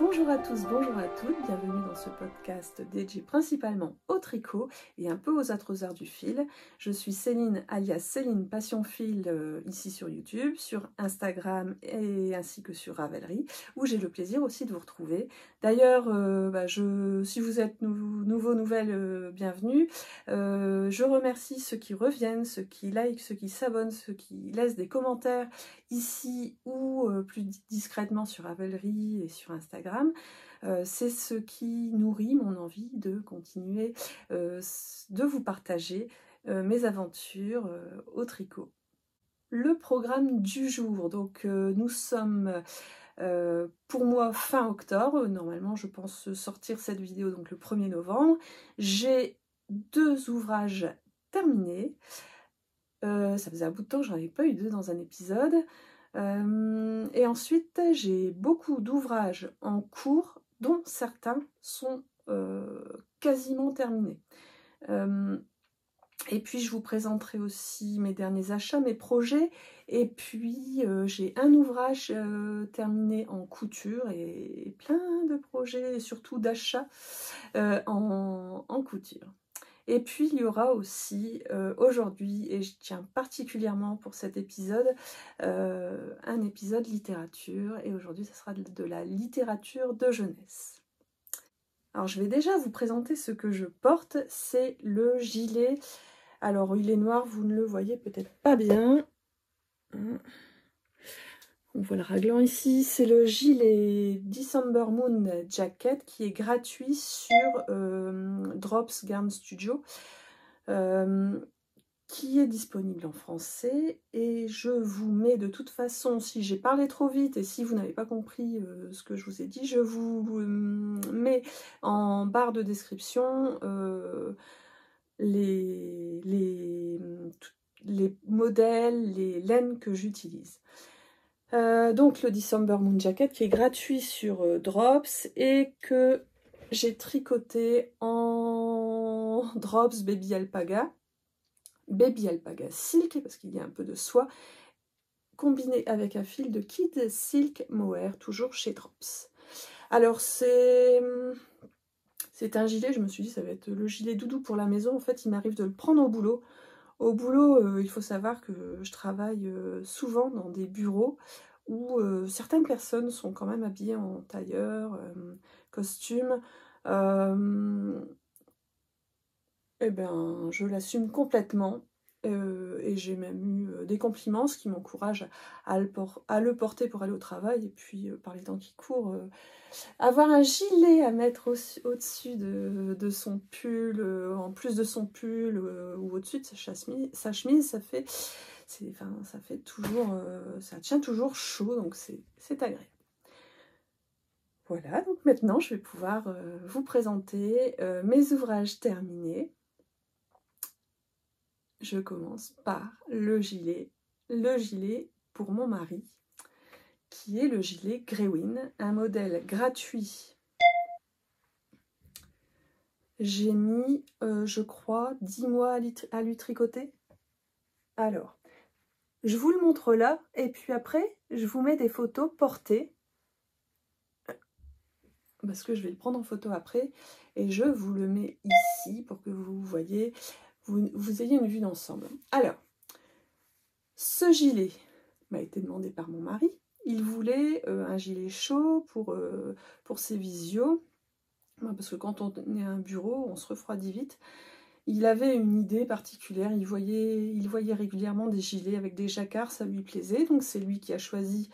Bonjour à tous, bonjour à toutes, bienvenue dans ce podcast dédié principalement au tricot et un peu aux autres arts du fil. Je suis Céline alias Céline Passion Fil ici sur YouTube, sur Instagram et ainsi que sur Ravelry où j'ai le plaisir aussi de vous retrouver. D'ailleurs, si vous êtes nouvelle, bienvenue. Je remercie ceux qui reviennent, ceux qui likent, ceux qui s'abonnent, ceux qui laissent des commentaires ici ou plus discrètement sur Ravelry et sur Instagram. C'est ce qui nourrit mon envie de continuer de vous partager mes aventures au tricot. Le programme du jour, donc nous sommes pour moi fin octobre, normalement je pense sortir cette vidéo donc le 1er novembre. J'ai 2 ouvrages terminés. Ça faisait un bout de temps que j'en avais pas eu 2 dans un épisode. Et ensuite, j'ai beaucoup d'ouvrages en cours, dont certains sont quasiment terminés. Et puis, je vous présenterai aussi mes derniers achats, mes projets. Et puis, j'ai un ouvrage terminé en couture et plein de projets, et surtout d'achats en couture. Et puis il y aura aussi aujourd'hui, et je tiens particulièrement pour cet épisode, un épisode littérature. Et aujourd'hui, ce sera de la littérature de jeunesse. Alors je vais déjà vous présenter ce que je porte. C'est le gilet. Alors il est noir, vous ne le voyez peut-être pas bien. On voit le raglan ici. C'est le gilet December Moon Jacket qui est gratuit sur Drops Garn Studio. Qui est disponible en français, et je vous mets de toute façon, si j'ai parlé trop vite et si vous n'avez pas compris ce que je vous ai dit, je vous mets en barre de description les modèles, les laines que j'utilise. Donc le December Moon Jacket qui est gratuit sur Drops et que j'ai tricoté en Drops Baby Alpaga Silk, parce qu'il y a un peu de soie, combiné avec un fil de Kid Silk Mohair, toujours chez Drops. Alors c'est un gilet, je me suis dit ça va être le gilet doudou pour la maison. En fait, il m'arrive de le prendre au boulot. Au boulot, il faut savoir que je travaille souvent dans des bureaux où certaines personnes sont quand même habillées en tailleur, costume. Eh ben, je l'assume complètement. Et j'ai même eu des compliments, ce qui m'encourage à le porter pour aller au travail. Et puis, par les temps qui courent, avoir un gilet à mettre au-dessus de son pull, en plus de son pull, ou au-dessus de sa chemise, ça fait toujours, ça tient toujours chaud, donc c'est agréable. Voilà, donc maintenant je vais pouvoir vous présenter mes ouvrages terminés. Je commence par le gilet pour mon mari, qui est le gilet Grewin, un modèle gratuit. J'ai mis, je crois, 10 mois à lui tricoter. Alors, je vous le montre là, et puis après, je vous mets des photos portées, parce que je vais le prendre en photo après, et je vous le mets ici pour que vous voyez, vous ayez une vue d'ensemble. Alors, ce gilet m'a été demandé par mon mari. Il voulait un gilet chaud pour ses visios, parce que quand on est à un bureau, on se refroidit vite. Il avait une idée particulière, il voyait régulièrement des gilets avec des jacquards, ça lui plaisait, donc c'est lui qui a choisi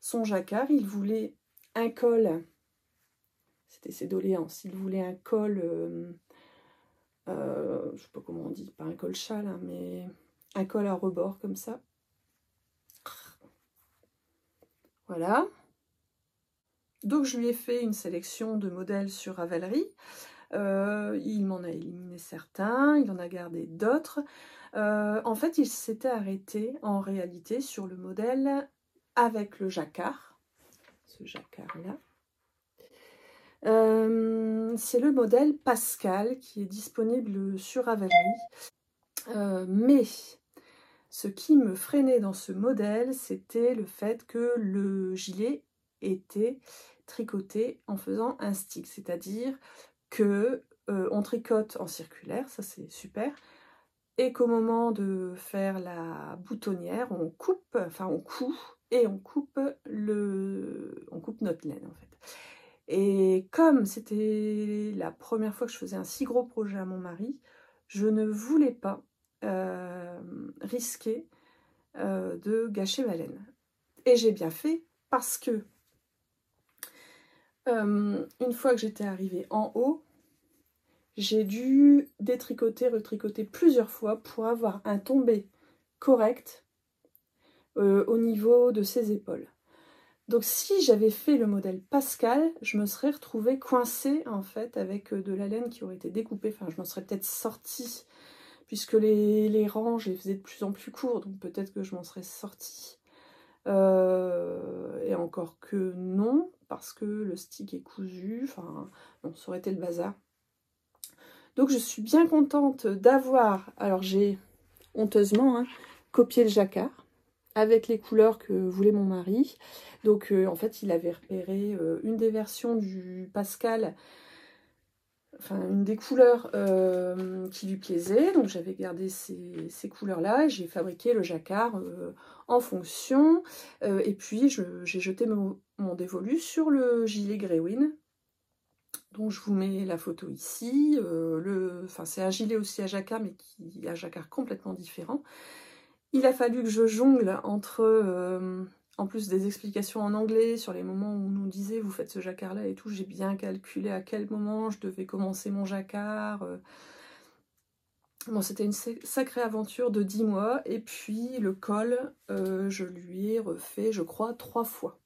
son jacquard. Il voulait un col, c'était ses doléances, il voulait un col, je sais pas comment on dit, pas un col châle, hein, mais un col à rebord comme ça. Voilà. Donc je lui ai fait une sélection de modèles sur Ravelry. Il m'en a éliminé certains, il en a gardé d'autres. En fait, il s'était arrêté en réalité sur le modèle avec le jacquard. Ce jacquard-là. C'est le modèle Pascal qui est disponible sur Ravelry. Mais ce qui me freinait dans ce modèle, c'était le fait que le gilet était tricoter en faisant un stick, c'est-à-dire que on tricote en circulaire, ça c'est super, et qu'au moment de faire la boutonnière, on coupe, enfin on coud, et on coupe notre laine en fait. Et comme c'était la première fois que je faisais un si gros projet à mon mari, je ne voulais pas risquer de gâcher ma laine. Et j'ai bien fait parce que une fois que j'étais arrivée en haut, j'ai dû détricoter, retricoter plusieurs fois pour avoir un tombé correct au niveau de ses épaules. Donc si j'avais fait le modèle Pascal, je me serais retrouvée coincée en fait avec de la laine qui aurait été découpée. Enfin, je m'en serais peut-être sortie puisque les rangs, je les faisais de plus en plus courts, donc peut-être que je m'en serais sortie. Et encore que non, parce que le stick est cousu. Enfin, bon, ça aurait été le bazar. Donc je suis bien contente d'avoir, alors j'ai honteusement copié le jacquard avec les couleurs que voulait mon mari. Donc en fait il avait repéré une des versions du Pascal, enfin une des couleurs qui lui plaisait. Donc j'avais gardé ces couleurs-là, j'ai fabriqué le jacquard en fonction. Et puis j'ai jeté mon dévolu sur le gilet Grewin. Donc je vous mets la photo ici. C'est un gilet aussi à jacquard, mais qui a un jacquard complètement différent. Il a fallu que je jongle entre, en plus des explications en anglais, sur les moments où on nous disait vous faites ce jacquard-là et tout. J'ai bien calculé à quel moment je devais commencer mon jacquard. Bon, c'était une sacrée aventure de 10 mois. Et puis le col, je lui ai refait, je crois, 3 fois.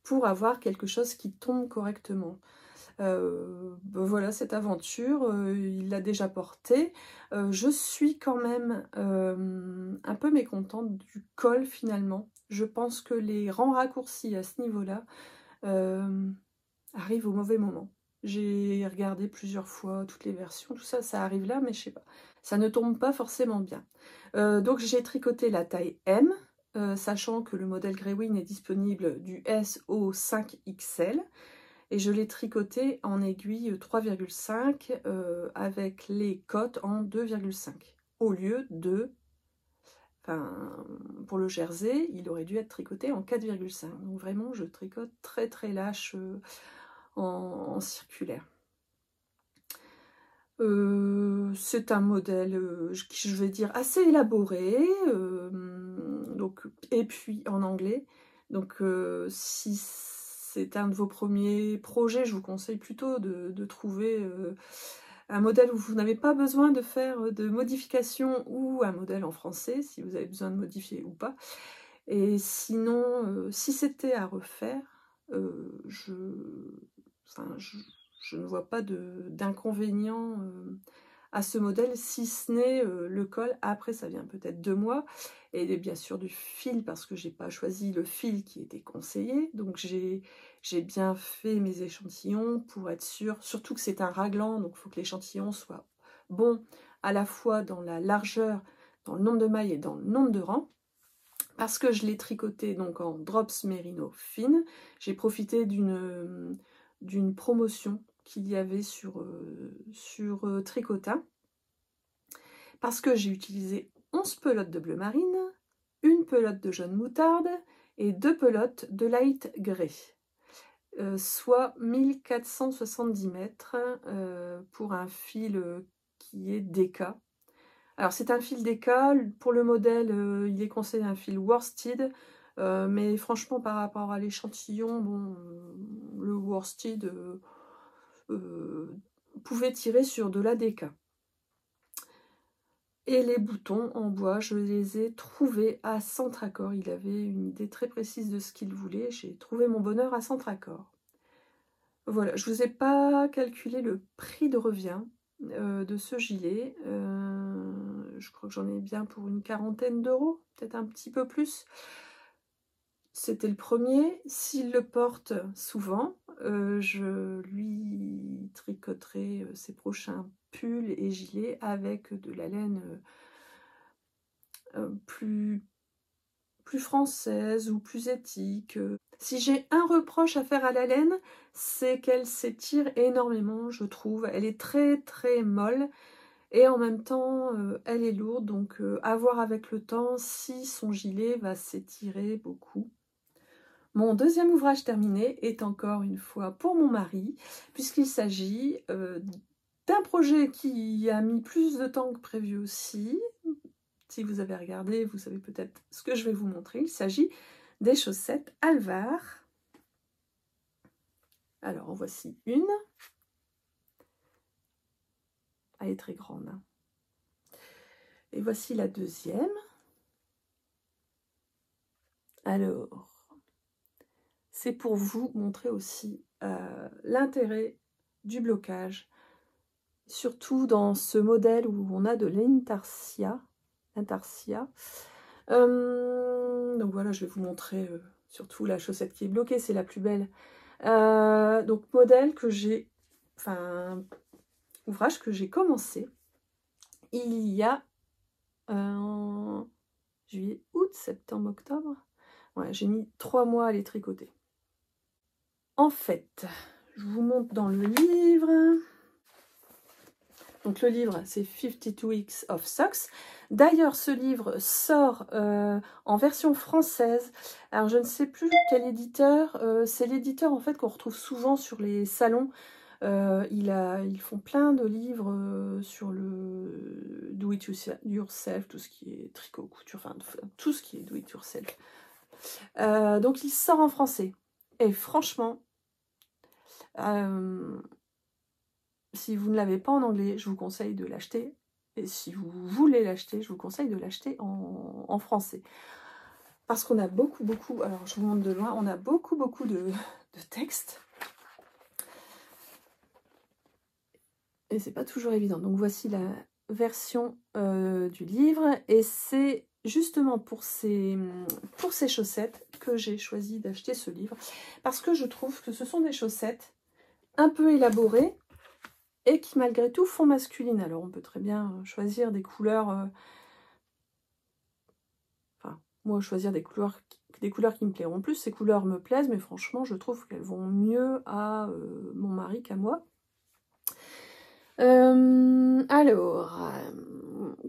Pour avoir quelque chose qui tombe correctement. Voilà, cette aventure, il l'a déjà portée. Je suis quand même un peu mécontente du col finalement. Je pense que les rangs raccourcis à ce niveau-là arrivent au mauvais moment. J'ai regardé plusieurs fois toutes les versions, tout ça, ça arrive là, mais je sais pas. Ça ne tombe pas forcément bien. Donc j'ai tricoté la taille M, sachant que le modèle Grewin est disponible du S au 5XL. Et je l'ai tricoté en aiguille 3,5 avec les cotes en 2,5 au lieu de, enfin, pour le jersey, il aurait dû être tricoté en 4,5. Donc vraiment, je tricote très très lâche en circulaire. C'est un modèle, je vais dire, assez élaboré, donc, et puis en anglais. Donc si c'est un de vos premiers projets, je vous conseille plutôt de trouver un modèle où vous n'avez pas besoin de faire de modifications, ou un modèle en français, si vous avez besoin de modifier ou pas. Et sinon, si c'était à refaire, je ne vois pas d'inconvénient à ce modèle, si ce n'est le col. Après, ça vient peut-être 2 mois. Et bien sûr du fil, parce que j'ai pas choisi le fil qui était conseillé. Donc j'ai bien fait mes échantillons pour être sûre, surtout que c'est un raglan, donc il faut que l'échantillon soit bon à la fois dans la largeur, dans le nombre de mailles et dans le nombre de rangs. Parce que je l'ai tricoté donc en drops mérino fine, j'ai profité d'une promotion qu'il y avait sur Tricotin, parce que j'ai utilisé 11 pelotes de bleu marine, une pelote de jaune moutarde et 2 pelotes de light grey, soit 1470 mètres pour un fil qui est DK. Alors c'est un fil DK, pour le modèle il est conseillé un fil worsted, mais franchement par rapport à l'échantillon, bon, le worsted pouvait tirer sur de la DK. Et les boutons en bois, je les ai trouvés à Centracor. Il avait une idée très précise de ce qu'il voulait. J'ai trouvé mon bonheur à Centracor. Voilà, je ne vous ai pas calculé le prix de revient de ce gilet. Je crois que j'en ai bien pour une quarantaine d'euros, peut-être un petit peu plus. C'était le premier. S'il le porte souvent, je lui tricoterai ses prochains pulls et gilets avec de la laine plus plus française ou plus éthique. Si j'ai un reproche à faire à la laine, c'est qu'elle s'étire énormément, je trouve. Elle est très très molle et en même temps, elle est lourde. Donc à voir avec le temps si son gilet va s'étirer beaucoup. Mon deuxième ouvrage terminé est encore une fois pour mon mari, puisqu'il s'agit d'un projet qui a mis plus de temps que prévu aussi. Si vous avez regardé, vous savez peut-être ce que je vais vous montrer. Il s'agit des chaussettes Alvar. Alors, en voici une. Elle est très grande. Et voici la deuxième. Alors, c'est pour vous montrer aussi l'intérêt du blocage, surtout dans ce modèle où on a de l'intarsia. Donc voilà, je vais vous montrer surtout la chaussette qui est bloquée, c'est la plus belle. Donc modèle que j'ai, enfin ouvrage que j'ai commencé il y a juillet, août, septembre, octobre. Ouais, j'ai mis 3 mois à les tricoter. En fait, je vous montre dans le livre. Donc le livre, c'est 52 Weeks of Socks. D'ailleurs, ce livre sort en version française. Alors, je ne sais plus quel éditeur. C'est l'éditeur, en fait, qu'on retrouve souvent sur les salons. Ils font plein de livres sur le do it yourself, tout ce qui est tricot, couture, enfin, tout ce qui est do it yourself. Donc, il sort en français. Et franchement... si vous ne l'avez pas en anglais, je vous conseille de l'acheter. Et si vous voulez l'acheter, je vous conseille de l'acheter en français. Parce qu'on a beaucoup, alors je vous montre de loin, on a beaucoup de textes. Et c'est pas toujours évident. Donc voici la version du livre. Et c'est justement pour ces chaussettes que j'ai choisi d'acheter ce livre. Parce que je trouve que ce sont des chaussettes un peu élaborées, et qui malgré tout font masculine. Alors on peut très bien choisir des couleurs, enfin moi choisir des couleurs qui me plairont plus. Ces couleurs me plaisent, mais franchement je trouve qu'elles vont mieux à mon mari qu'à moi. Alors,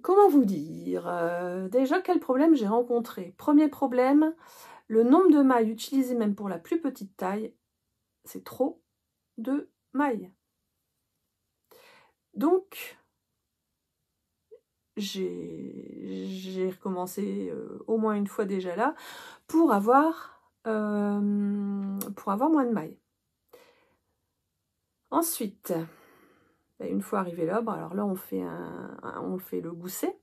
comment vous dire, déjà quel problème j'ai rencontré? Premier problème, le nombre de mailles utilisées même pour la plus petite taille, c'est trop de mailles. Donc, j'ai recommencé au moins une fois déjà là pour avoir moins de mailles. Ensuite, une fois arrivé là, alors là on fait le gousset.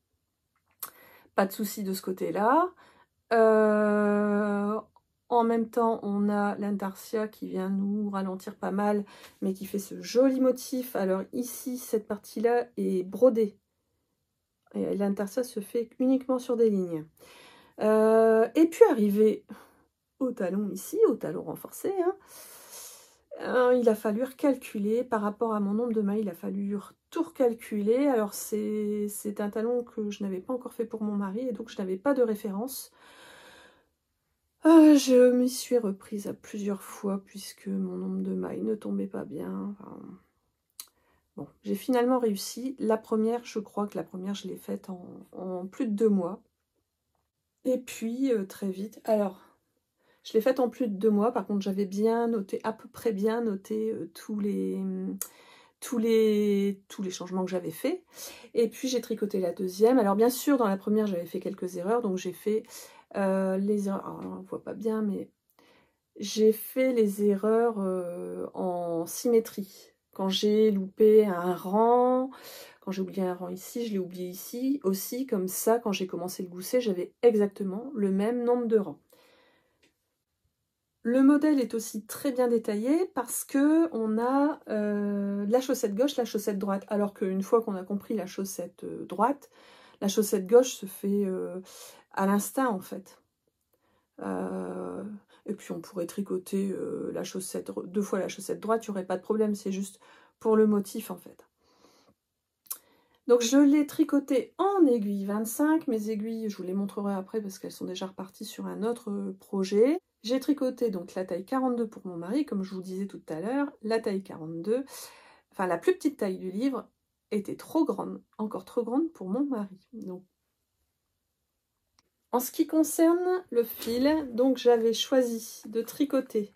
Pas de souci de ce côté-là. En même temps, on a l'intarsia qui vient nous ralentir pas mal, mais qui fait ce joli motif. Alors ici, cette partie-là est brodée. Et l'intarsia se fait uniquement sur des lignes. Et puis arrivé au talon ici, au talon renforcé, il a fallu recalculer par rapport à mon nombre de mailles, il a fallu tout recalculer. Alors c'est un talon que je n'avais pas encore fait pour mon mari et donc je n'avais pas de référence. Je m'y suis reprise à plusieurs fois puisque mon nombre de mailles ne tombait pas bien. Enfin, bon, j'ai finalement réussi. La première, je crois que la première, je l'ai faite en plus de 2 mois. Et puis, très vite, alors, je l'ai faite en plus de 2 mois. Par contre, j'avais bien noté, à peu près bien noté tous les changements que j'avais faits. Et puis, j'ai tricoté la deuxième. Alors, bien sûr, dans la première, j'avais fait quelques erreurs. Donc, j'ai fait les erreurs. Alors, on ne voit pas bien, mais j'ai fait les erreurs en symétrie. Quand j'ai loupé un rang, quand j'ai oublié un rang ici, je l'ai oublié ici aussi. Comme ça, quand j'ai commencé le gousset, j'avais exactement le même nombre de rangs. Le modèle est aussi très bien détaillé parce que on a la chaussette gauche, la chaussette droite. Alors qu'une fois qu'on a compris la chaussette droite, la chaussette gauche se fait à l'instinct en fait. Et puis on pourrait tricoter la chaussette 2 fois la chaussette droite, il n'y aurait pas de problème, c'est juste pour le motif en fait. Donc je l'ai tricoté en aiguille 25. Mes aiguilles, je vous les montrerai après parce qu'elles sont déjà reparties sur un autre projet. J'ai tricoté donc la taille 42 pour mon mari, comme je vous disais tout à l'heure. La taille 42, enfin la plus petite taille du livre, était trop grande, encore trop grande pour mon mari. Donc, en ce qui concerne le fil, donc j'avais choisi de tricoter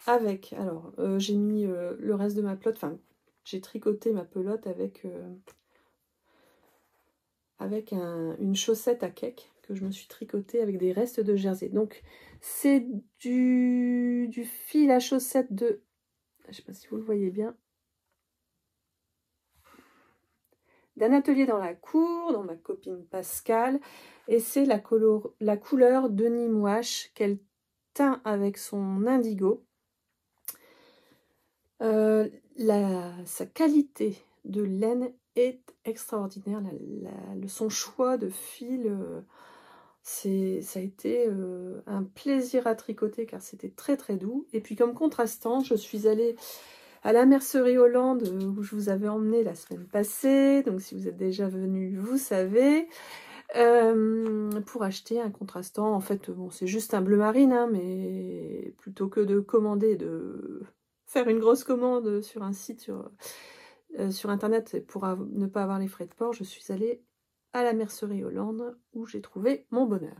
avec, alors j'ai mis le reste de ma pelote, enfin j'ai tricoté ma pelote avec une chaussette à cake que je me suis tricotée avec des restes de jersey. Donc c'est du fil à chaussette de, je ne sais pas si vous le voyez bien, d'un atelier dans la cour, dans ma copine Pascal, et c'est la couleur Denim Wash qu'elle teint avec son indigo. Sa qualité de laine est extraordinaire. Son choix de fil, ça a été un plaisir à tricoter car c'était très très doux. Et puis comme contrastant, je suis allée à la mercerie Hollande où je vous avais emmené la semaine passée. Donc si vous êtes déjà venu, vous savez. Pour acheter un contrastant. En fait, bon, c'est juste un bleu marine, hein, mais plutôt que de commander, de faire une grosse commande sur un site sur internet pour ne pas avoir les frais de port, je suis allée à la mercerie Hollande où j'ai trouvé mon bonheur.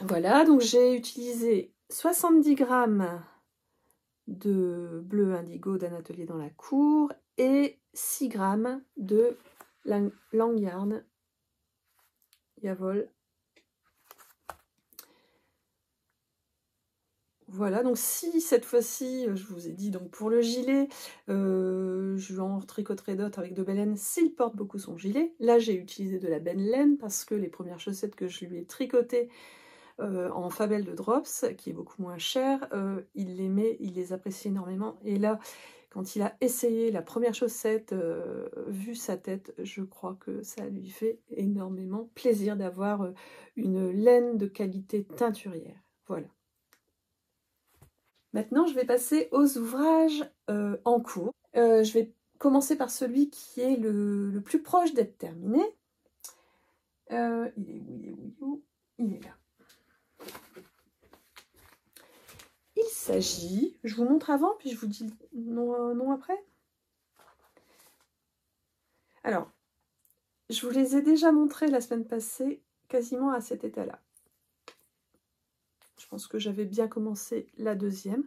Voilà, donc j'ai utilisé 70 grammes de bleu indigo d'un atelier dans la cour et 6 grammes de Lang Yarn Yavol. Voilà, donc si cette fois-ci, je vous ai dit, donc pour le gilet, je lui en tricoterai d'autres avec de belle laine s'il porte beaucoup son gilet. Là, j'ai utilisé de la belle laine parce que les premières chaussettes que je lui ai tricotées en Fabelle de Drops, qui est beaucoup moins cher, il les apprécie énormément. Et là, quand il a essayé la première chaussette, vu sa tête, je crois que ça lui fait énormément plaisir d'avoir une laine de qualité teinturière. Voilà. Maintenant, je vais passer aux ouvrages en cours. Je vais commencer par celui qui est le plus proche d'être terminé. Il est où? Il est là. Il s'agit, je vous montre avant, puis je vous dis non après. Alors, je vous les ai déjà montrés la semaine passée, quasiment à cet état-là. Je pense que j'avais bien commencé la deuxième.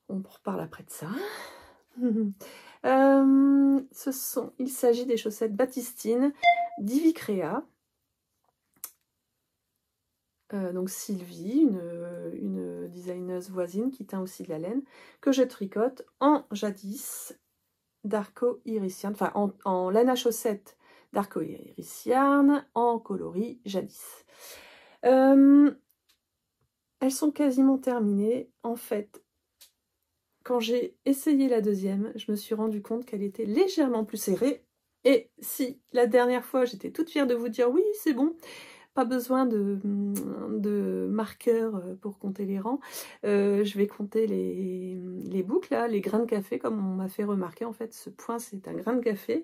On reparle après de ça. Il s'agit des chaussettes Baptistine d'Ivicrea. Donc Sylvie, une designeuse voisine qui teint aussi de la laine, que je tricote en jadis d'Arco Iris Yarn, enfin en laine à chaussette d'Arco Iris Yarn, en coloris jadis. Elles sont quasiment terminées. En fait, quand j'ai essayé la deuxième, je me suis rendu compte qu'elle était légèrement plus serrée. Et si la dernière fois, j'étais toute fière de vous dire oui, c'est bon, pas besoin de marqueurs pour compter les rangs, je vais compter les boucles, là, les grains de café, comme on m'a fait remarquer. En fait, ce point, c'est un grain de café.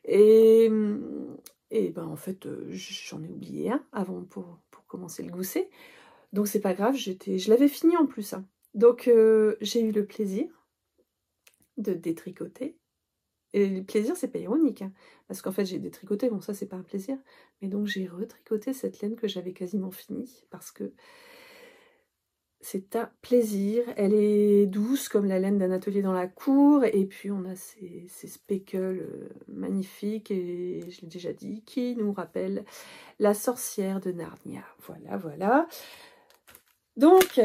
Et ben, en fait, j'en ai oublié un avant pour commencer le gousset. Donc, c'est pas grave, je l'avais fini en plus. Hein. Donc, j'ai eu le plaisir de détricoter. Et le plaisir, c'est pas ironique, hein, parce qu'en fait, j'ai détricoté, bon, ça, c'est pas un plaisir, mais donc j'ai retricoté cette laine que j'avais quasiment finie, parce que c'est un plaisir. Elle est douce, comme la laine d'un atelier dans la cour, et puis on a ces speckles magnifiques, et je l'ai déjà dit, qui nous rappellent la sorcière de Narnia. Voilà, voilà. Donc,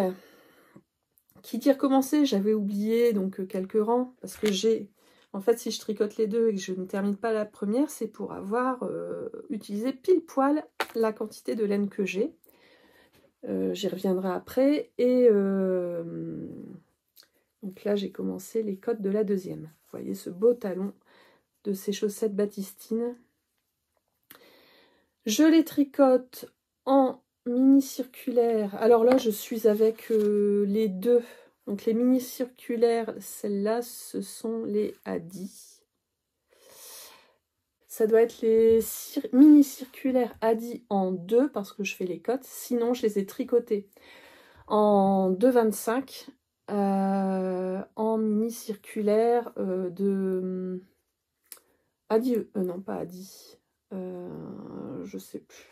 qui dit recommencer, j'avais oublié donc quelques rangs, parce que j'ai... En fait, si je tricote les deux et que je ne termine pas la première, c'est pour avoir utilisé pile poil la quantité de laine que j'ai. J'y reviendrai après. Et donc là, j'ai commencé les côtes de la deuxième. Vous voyez ce beau talon de ces chaussettes Baptistine. Je les tricote en mini circulaire. Alors là, je suis avec les deux. Donc les mini circulaires, celles-là, ce sont les Adi. Ça doit être les mini circulaires Adi en 2 parce que je fais les cotes. Sinon, je les ai tricotés en 2,25 en mini circulaire de Adi. Non, pas Adi. Je sais plus.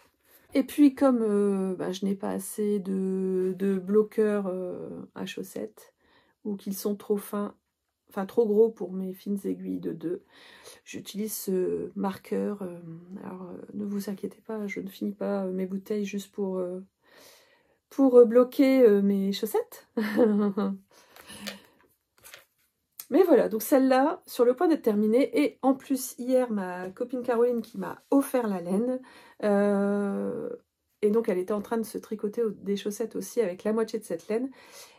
Et puis, comme je n'ai pas assez de bloqueurs à chaussettes ou qu'ils sont trop fins, enfin trop gros pour mes fines aiguilles de 2, j'utilise ce marqueur. Alors, ne vous inquiétez pas, je ne finis pas mes bouteilles juste pour bloquer mes chaussettes. Mais voilà, donc celle-là, sur le point d'être terminée. Et en plus, hier, ma copine Caroline qui m'a offert la laine. Et donc, elle était en train de se tricoter des chaussettes aussi avec la moitié de cette laine.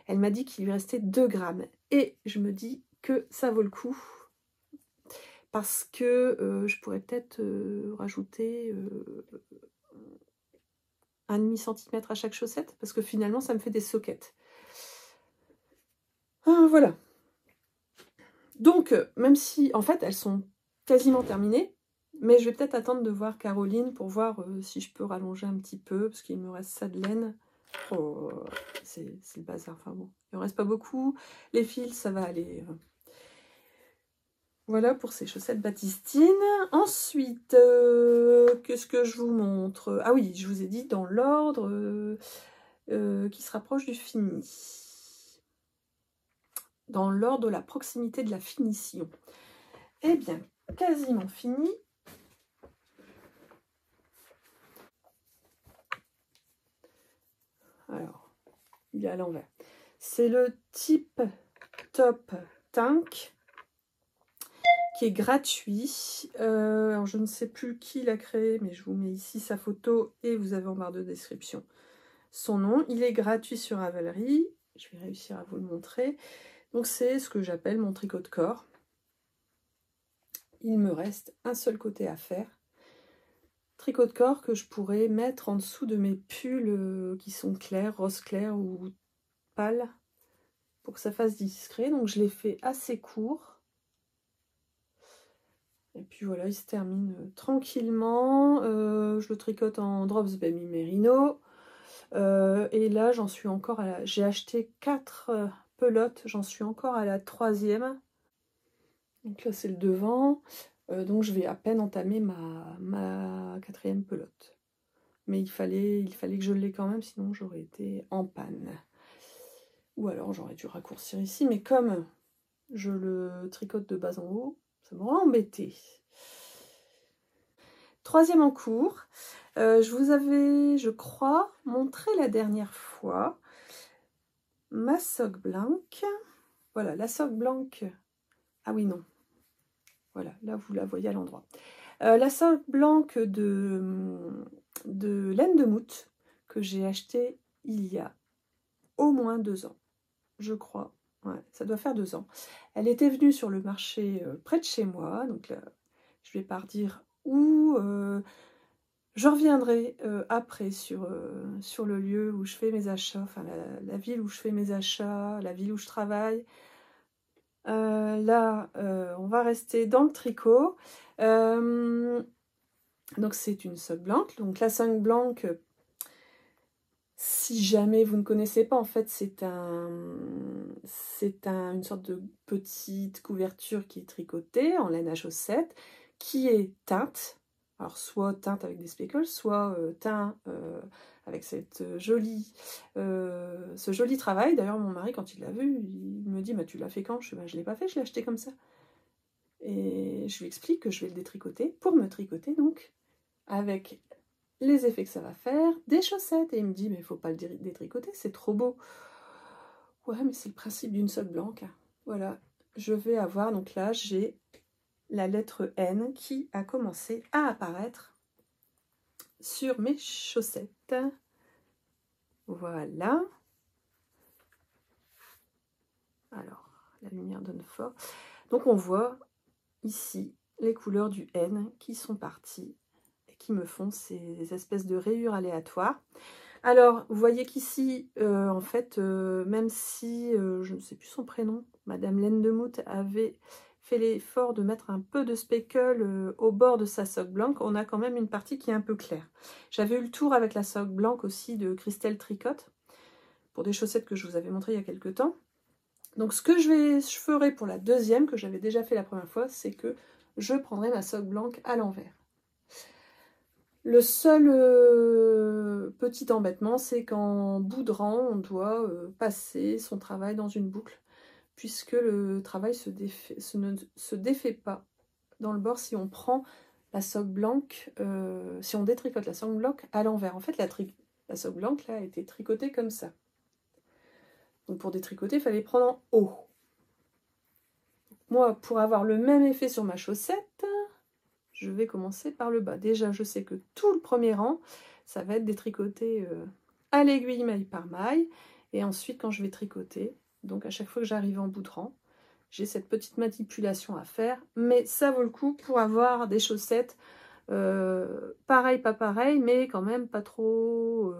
Elle m'a dit qu'il lui restait 2 grammes. Et je me dis que ça vaut le coup. Parce que je pourrais peut-être rajouter 1,5 cm à chaque chaussette. Parce que finalement, ça me fait des soquettes. Voilà. Donc, même si, en fait, elles sont quasiment terminées, mais je vais peut-être attendre de voir Caroline pour voir si je peux rallonger un petit peu, parce qu'il me reste ça de laine. Oh, c'est le bazar, enfin bon, il ne me reste pas beaucoup. Les fils, ça va aller. Voilà pour ces chaussettes Baptistine. Ensuite, qu'est-ce que je vous montre? Ah oui, je vous ai dit dans l'ordre qui se rapproche du fini. Dans l'ordre de la proximité de la finition. Eh bien, quasiment fini. Alors, il est à l'envers. C'est le type Top Tank qui est gratuit. Alors, je ne sais plus qui l'a créé, mais je vous mets ici sa photo et vous avez en barre de description son nom. Il est gratuit sur Ravelry. Je vais réussir à vous le montrer. Donc, c'est ce que j'appelle mon tricot de corps. Il me reste un seul côté à faire. Tricot de corps que je pourrais mettre en dessous de mes pulls qui sont clairs, rose clair ou pâle, pour que ça fasse discret. Donc je l'ai fait assez court. Et puis voilà, il se termine tranquillement. Je le tricote en Drops Baby Merino. Et là, j'en suis encore à la... J'ai acheté 4 pelotes, j'en suis encore à la 3e. Donc là, c'est le devant. Donc je vais à peine entamer ma 4e pelote. Mais il fallait que je l'ai quand même, sinon j'aurais été en panne. Ou alors j'aurais dû raccourcir ici, mais comme je le tricote de bas en haut, ça m'aura embêté. 3e en cours. Je vous avais, je crois, montré la dernière fois ma soque blanche. Voilà, la soque blanche. Ah oui, non. Voilà, là vous la voyez à l'endroit. La soque blanche de laine de moute que j'ai achetée il y a au moins 2 ans, je crois. Ouais, ça doit faire 2 ans. Elle était venue sur le marché près de chez moi, donc là, je ne vais pas redire où. Je reviendrai après sur le lieu où je fais mes achats, enfin la ville où je fais mes achats, la ville où je travaille. Là, on va rester dans le tricot. Donc c'est une soque blanche. Donc la soque blanche, si jamais vous ne connaissez pas, en fait c'est une sorte de petite couverture qui est tricotée en laine à chaussette, qui est teinte. Alors soit teinte avec des speckles, soit teint avec ce joli travail. D'ailleurs mon mari, quand il l'a vu, il me dit tu l'as fait quand? Je ne l'ai pas fait, je l'ai acheté comme ça. Et je lui explique que je vais le détricoter pour me tricoter donc avec les effets que ça va faire, des chaussettes. Et il me dit, mais il faut pas le détricoter, c'est trop beau. Ouais, mais c'est le principe d'une soque blanche. Voilà, je vais avoir, donc là, j'ai la lettre N qui a commencé à apparaître sur mes chaussettes. Voilà. Alors, la lumière donne fort. Donc, on voit ici les couleurs du N qui sont parties et qui me font ces espèces de rayures aléatoires. Alors, vous voyez qu'ici, en fait, même si, je ne sais plus son prénom, Madame Laine de Moute avait fait l'effort de mettre un peu de speckle au bord de sa sock blanche, on a quand même une partie qui est un peu claire. J'avais eu le tour avec la sock blanche aussi de Christelle Tricotte, pour des chaussettes que je vous avais montré il y a quelques temps. Donc ce que je ferai pour la deuxième, que j'avais déjà fait la première fois, c'est que je prendrai ma sock blanche à l'envers. Le seul petit embêtement, c'est qu'en bout de rang, on doit passer son travail dans une boucle, puisque le travail ne se défait pas dans le bord si on prend la sock blanche, si on détricote la sock blanche à l'envers. En fait, la sock blanche là a été tricotée comme ça. Donc pour détricoter, il fallait prendre en haut. Moi, pour avoir le même effet sur ma chaussette, je vais commencer par le bas. Déjà, je sais que tout le premier rang, ça va être détricoté à l'aiguille maille par maille. Et ensuite, quand je vais tricoter, donc à chaque fois que j'arrive en bout de rang, j'ai cette petite manipulation à faire. Mais ça vaut le coup pour avoir des chaussettes pareil, pas pareil, mais quand même pas trop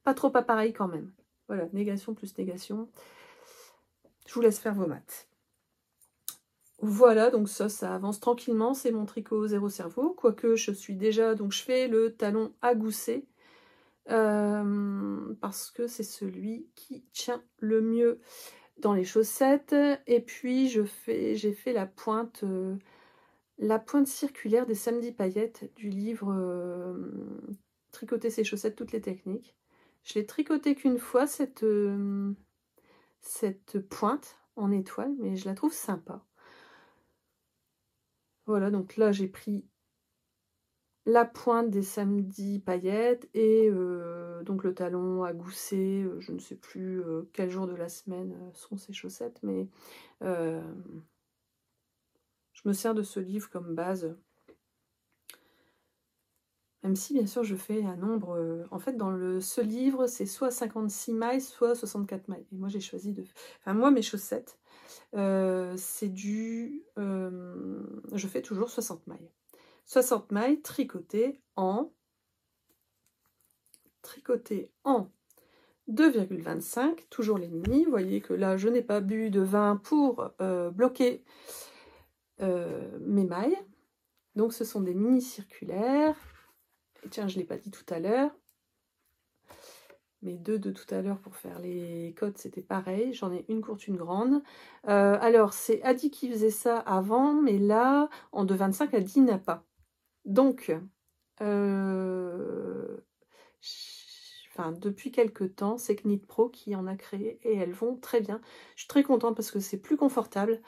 pas pareil quand même. Voilà, négation plus négation. Je vous laisse faire vos maths. Voilà, donc ça avance tranquillement, c'est mon tricot zéro cerveau, quoique je suis déjà, donc je fais le talon à gousset, parce que c'est celui qui tient le mieux dans les chaussettes, et puis j'ai fait la pointe circulaire des samedis paillettes du livre Tricoter ses chaussettes, toutes les techniques. Je l'ai tricoté qu'une fois, cette pointe en étoile, mais je la trouve sympa. Voilà, donc là j'ai pris la pointe des samedis paillettes et donc le talon à gousset, je ne sais plus quel jour de la semaine sont ces chaussettes, mais je me sers de ce livre comme base. Même si bien sûr je fais un nombre, en fait dans ce livre c'est soit 56 mailles, soit 64 mailles. Et moi j'ai choisi de... Enfin moi mes chaussettes, c'est du... je fais toujours 60 mailles. 60 mailles tricotées en 2,25, toujours les mini. Vous voyez que là, je n'ai pas bu de vin pour bloquer mes mailles. Donc, ce sont des mini circulaires. Et tiens, je ne l'ai pas dit tout à l'heure. Mes deux de tout à l'heure pour faire les côtes, c'était pareil. J'en ai une courte, une grande. Alors, c'est Adi qui faisait ça avant, mais là, en 2,25, Adi n'a pas. Donc, depuis quelques temps, c'est Knit Pro qui en a créé et elles vont très bien. Je suis très contente parce que c'est plus confortable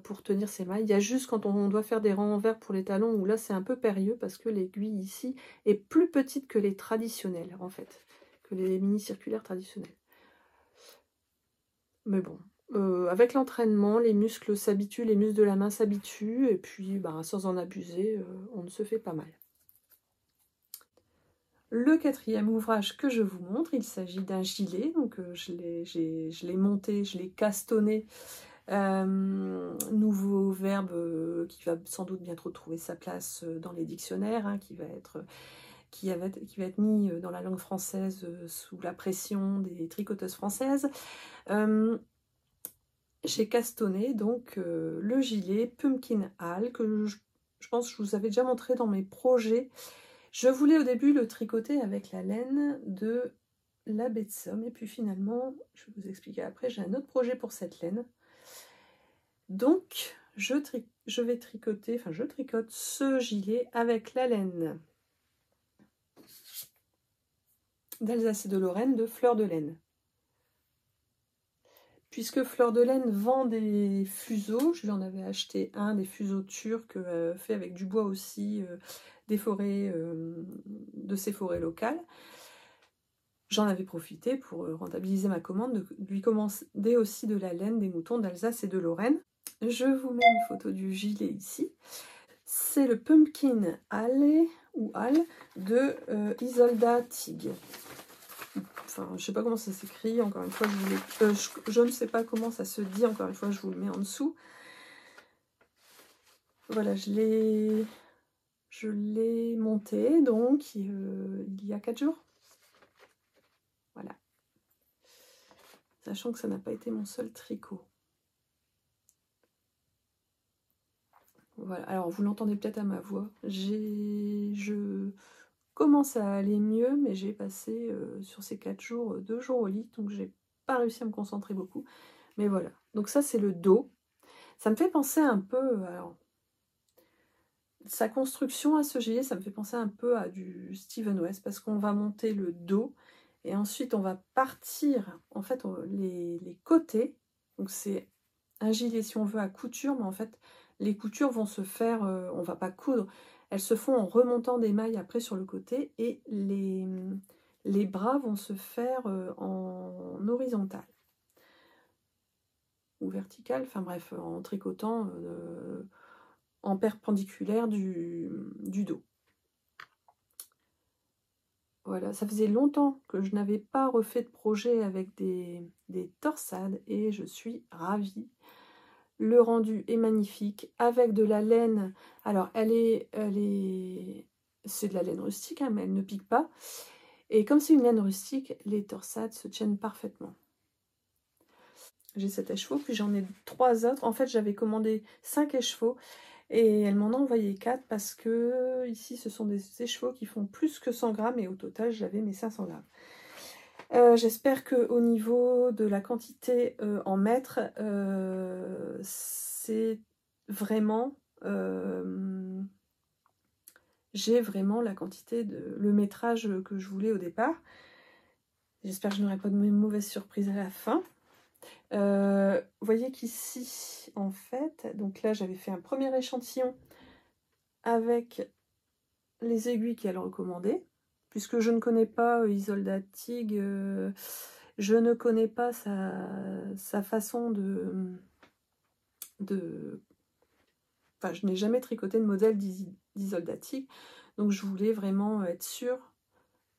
pour tenir ses mailles. Il y a juste quand on doit faire des rangs envers pour les talons où là c'est un peu périlleux parce que l'aiguille ici est plus petite que les traditionnelles en fait, que les mini circulaires traditionnels. Mais bon, avec l'entraînement, les muscles s'habituent, les muscles de la main s'habituent et puis sans en abuser, on ne se fait pas mal. Le quatrième ouvrage que je vous montre, il s'agit d'un gilet, donc je l'ai monté, je l'ai castonné, nouveau verbe qui va sans doute bientôt trouver sa place dans les dictionnaires, hein, qui va être mis dans la langue française sous la pression des tricoteuses françaises. J'ai castonné donc le gilet Pumpkin Hall, que je pense que je vous avais déjà montré dans mes projets. Je voulais au début le tricoter avec la laine de la baie de Somme. Et puis finalement, je vais vous expliquer après, j'ai un autre projet pour cette laine. Donc, je tricote ce gilet avec la laine d'Alsace et de Lorraine de Fleur de Laine. Puisque Fleur de Laine vend des fuseaux, je lui en avais acheté un, des fuseaux turcs fait avec du bois aussi, des forêts, de ces forêts locales. J'en avais profité pour rentabiliser ma commande, de lui commander aussi de la laine des moutons d'Alsace et de Lorraine. Je vous mets une photo du gilet ici. C'est le Pumpkin Hall ou Hall de Isolda Tig. Enfin, je sais pas comment ça s'écrit, encore une fois, je ne sais pas comment ça se dit, encore une fois, je vous le mets en dessous. Voilà, je l'ai monté, donc, il y a 4 jours. Voilà. Sachant que ça n'a pas été mon seul tricot. Voilà, alors vous l'entendez peut-être à ma voix. Je commence à aller mieux, mais j'ai passé sur ces 4 jours, 2 jours au lit, donc j'ai pas réussi à me concentrer beaucoup. Mais voilà, donc ça c'est le dos. Ça me fait penser un peu, alors, sa construction à ce gilet, ça me fait penser un peu à du Steven West, parce qu'on va monter le dos, et ensuite on va partir, en fait, les côtés. Donc c'est un gilet, si on veut, à couture, mais en fait, les coutures vont se faire, on va pas coudre, elles se font en remontant des mailles après sur le côté, et les bras vont se faire en horizontal ou vertical, enfin bref, en tricotant en perpendiculaire du dos. Voilà, ça faisait longtemps que je n'avais pas refait de projet avec des torsades et je suis ravie. Le rendu est magnifique, avec de la laine. Alors, c'est de la laine rustique, hein, mais elle ne pique pas. Et comme c'est une laine rustique, les torsades se tiennent parfaitement. J'ai 7 écheveaux, puis j'en ai 3 autres. En fait, j'avais commandé 5 écheveaux et elle m'en a envoyé 4 parce que ici, ce sont des écheveaux qui font plus que 100 grammes et au total, j'avais mes 500 grammes. J'espère qu'au niveau de la quantité en mètres, c'est vraiment... j'ai vraiment la quantité le métrage que je voulais au départ. J'espère que je n'aurai pas de mauvaise surprise à la fin. Vous voyez qu'ici, en fait, donc là, j'avais fait un premier échantillon avec les aiguilles qu'elle recommandait, puisque je ne connais pas Isolda Tig, je ne connais pas sa façon enfin, je n'ai jamais tricoté de modèle d'Isolda Tig, donc je voulais vraiment être sûre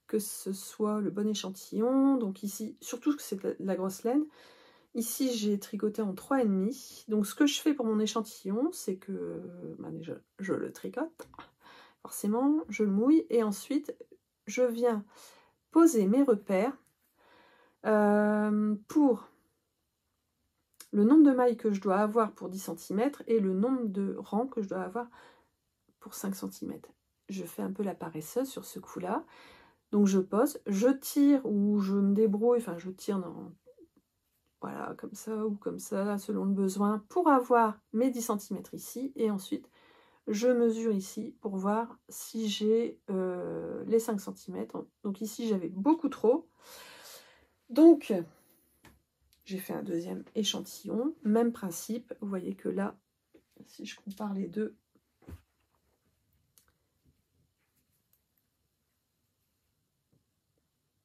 que ce soit le bon échantillon. Donc ici, surtout que c'est de la grosse laine. Ici, j'ai tricoté en 3,5. Donc ce que je fais pour mon échantillon, c'est que déjà, je le tricote. Forcément, je le mouille. Et ensuite, je viens poser mes repères pour le nombre de mailles que je dois avoir pour 10 cm et le nombre de rangs que je dois avoir pour 5 cm. Je fais un peu la paresseuse sur ce coup-là. Donc je pose, je tire ou je me débrouille, enfin je tire dans, voilà, comme ça ou comme ça, selon le besoin, pour avoir mes 10 cm ici. Et ensuite, je mesure ici pour voir si j'ai les 5 cm. Donc ici, j'avais beaucoup trop. Donc, j'ai fait un deuxième échantillon, même principe. Vous voyez que là, si je compare les deux,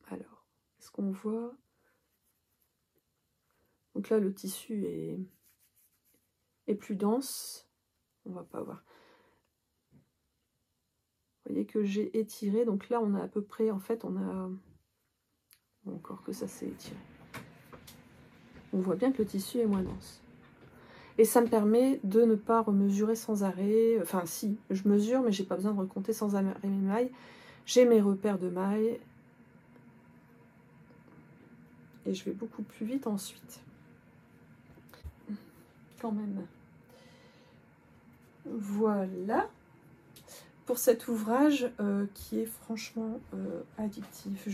alors, est-ce qu'on voit? Donc là, le tissu est plus dense. On va pas voir. Vous voyez que j'ai étiré. Donc là, on a à peu près, en fait, on a... Encore que ça s'est étiré. On voit bien que le tissu est moins dense. Et ça me permet de ne pas remesurer sans arrêt. Enfin, si, je mesure, mais j'ai pas besoin de recompter sans arrêt mes mailles. J'ai mes repères de mailles. Et je vais beaucoup plus vite ensuite. Quand même. Voilà. Pour cet ouvrage qui est franchement addictif.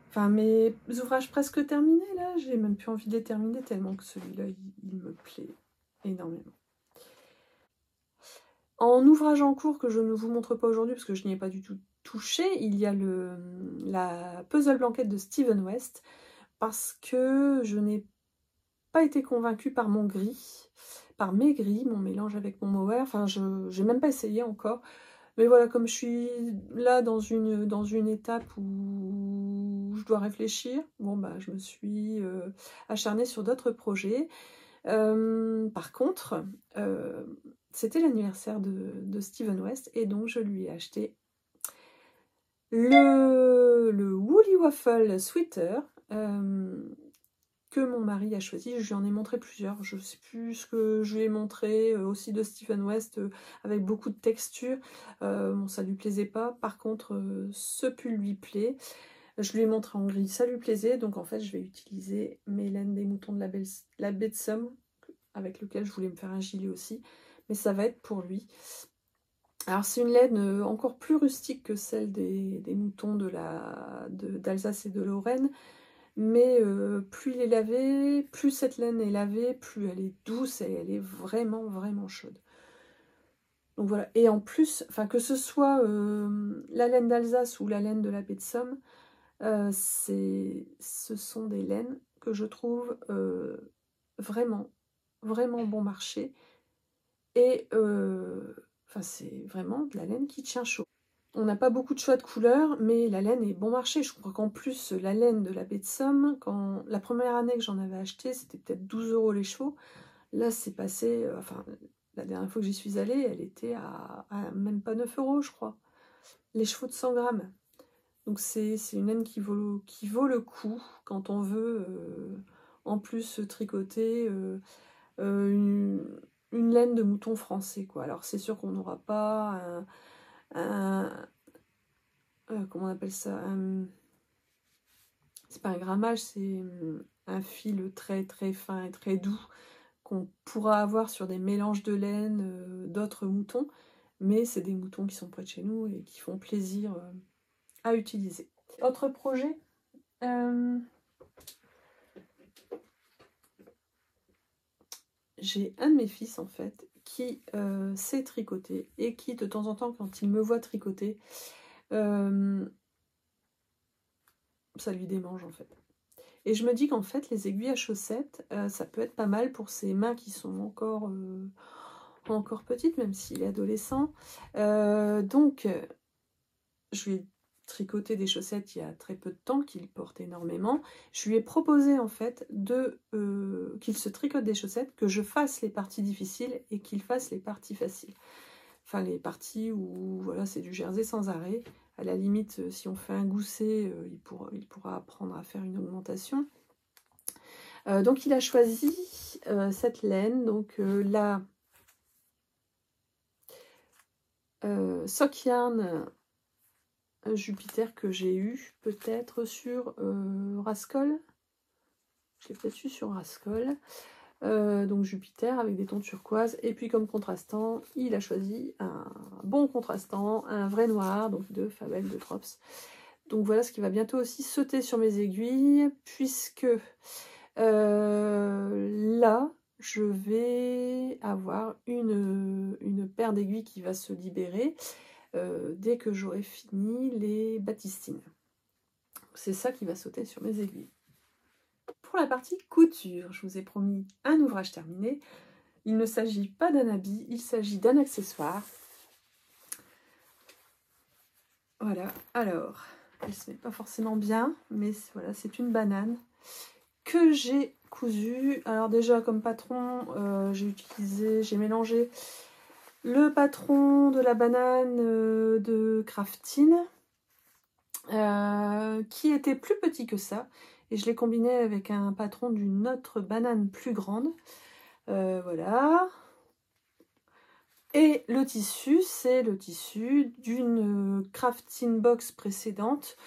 Enfin, mes ouvrages presque terminés, là, j'ai même plus envie de les terminer tellement que celui-là, il me plaît énormément. En ouvrage en cours que je ne vous montre pas aujourd'hui parce que je n'y ai pas du tout touché, il y a la puzzle blanquette de Steven West parce que je n'ai pas été convaincue par mon gris, par mes gris, mon mélange avec mon mohair. Enfin, je n'ai même pas essayé encore. Mais voilà, comme je suis là dans une étape où je dois réfléchir, bon bah je me suis acharnée sur d'autres projets. Par contre, c'était l'anniversaire de Steven West et donc je lui ai acheté le Woolly Waffle Sweater que mon mari a choisi. Je lui en ai montré plusieurs. Je ne sais plus ce que je lui ai montré aussi de Steven West avec beaucoup de texture. Bon, ça lui plaisait pas. Par contre, ce pull lui plaît. Je lui ai montré en gris, ça lui plaisait. Donc en fait, je vais utiliser mes laines des moutons de la baie de Somme avec lequel je voulais me faire un gilet aussi. mais ça va être pour lui. Alors c'est une laine encore plus rustique que celle des moutons d'Alsace et de Lorraine, mais plus il est lavé, plus cette laine est lavée, plus elle est douce et elle est vraiment vraiment chaude. Donc voilà, et en plus, enfin que ce soit la laine d'Alsace ou la laine de la baie de Somme, ce sont des laines que je trouve vraiment, vraiment bon marché. Et enfin, c'est vraiment de la laine qui tient chaud. On n'a pas beaucoup de choix de couleurs, mais la laine est bon marché. Je crois qu'en plus, la laine de la baie de Somme, la première année que j'en avais acheté, c'était peut-être 12 € les chevaux. Là, c'est passé, enfin, la dernière fois que j'y suis allée, elle était à même pas 9 € je crois. Les chevaux de 100 grammes. Donc c'est une laine qui vaut le coup quand on veut en plus tricoter une laine de mouton français, quoi. Alors c'est sûr qu'on n'aura pas comment on appelle ça, c'est pas un grammage, c'est un fil très très fin et très doux qu'on pourra avoir sur des mélanges de laine d'autres moutons, mais c'est des moutons qui sont près de chez nous et qui font plaisir à utiliser. Autre projet, j'ai un de mes fils en fait qui sait tricoter et qui de temps en temps quand il me voit tricoter, ça lui démange en fait. Et je me dis qu'en fait les aiguilles à chaussettes, ça peut être pas mal pour ses mains qui sont encore petites, même s'il est adolescent. Donc je lui ai tricoté des chaussettes il y a très peu de temps, qu'il porte énormément. Je lui ai proposé en fait qu'il se tricote des chaussettes, que je fasse les parties difficiles et qu'il fasse les parties faciles. Enfin les parties où voilà, c'est du jersey sans arrêt. À la limite, si on fait un gousset, il pourra apprendre à faire une augmentation. Donc il a choisi cette laine, donc la Sock Yarn Jupiter que j'ai eu peut-être sur Rascol. Je l'ai peut-être eu sur Rascol. Donc Jupiter avec des tons turquoise. Et puis comme contrastant, il a choisi un bon contrastant, un vrai noir, donc de Fabel de Trops. Donc voilà ce qui va bientôt aussi sauter sur mes aiguilles, puisque là, je vais avoir une paire d'aiguilles qui va se libérer dès que j'aurai fini les baptistines. C'est ça qui va sauter sur mes aiguilles. Pour la partie couture, je vous ai promis un ouvrage terminé. Il ne s'agit pas d'un habit, il s'agit d'un accessoire. Voilà, alors, elle se met pas forcément bien, mais voilà, c'est une banane que j'ai cousue. Alors déjà, comme patron, j'ai mélangé le patron de la banane de Craftine, qui était plus petit que ça, et je l'ai combiné avec un patron d'une autre banane plus grande. Voilà. Et le tissu, c'est le tissu d'une crafting box précédente,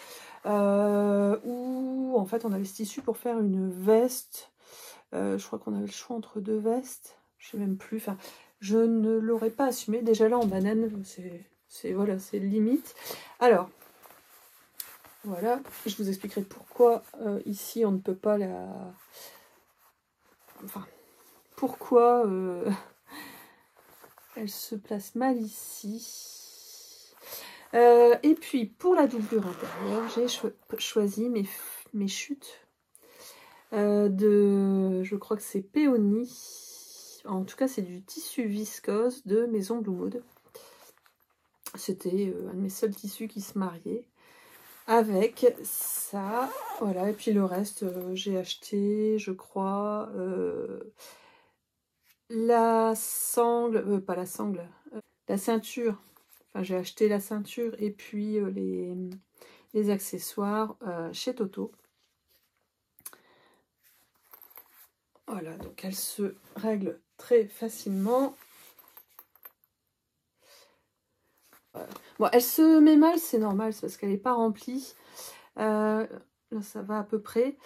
où en fait on avait ce tissu pour faire une veste. Je crois qu'on avait le choix entre deux vestes, je sais même plus. Enfin, je ne l'aurais pas assumé. Déjà là en banane, voilà, c'est limite. Alors, voilà, je vous expliquerai pourquoi ici on ne peut pas enfin, pourquoi elle se place mal ici. Et puis pour la doublure intérieure, j'ai choisi mes chutes je crois que c'est Péonie. En tout cas, c'est du tissu viscose de Maison Blue Mode. C'était un de mes seuls tissus qui se mariait avec ça. Voilà, et puis le reste, j'ai acheté, je crois, la sangle, pas la sangle, la ceinture. Enfin, j'ai acheté la ceinture et puis les accessoires chez Toto. Voilà, donc elle se règle très facilement. Voilà. Bon, elle se met mal, c'est normal, c'est parce qu'elle n'est pas remplie. Là, ça va à peu près.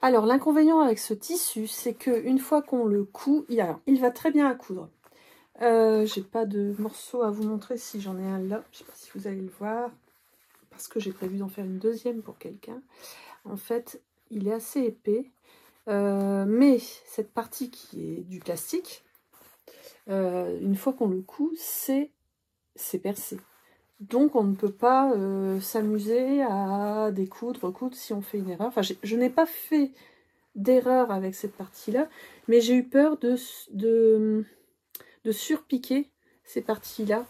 Alors, l'inconvénient avec ce tissu, c'est qu'une fois qu'on le coud, il va très bien à coudre. J'ai pas de morceau à vous montrer, si j'en ai un là, je sais pas si vous allez le voir, parce que j'ai prévu d'en faire une deuxième pour quelqu'un. En fait, il est assez épais, mais cette partie qui est du plastique, une fois qu'on le coud, c'est percé. Donc on ne peut pas s'amuser à découdre, recoudre si on fait une erreur. Enfin, je n'ai pas fait d'erreur avec cette partie-là, mais j'ai eu peur de surpiquer ces parties-là,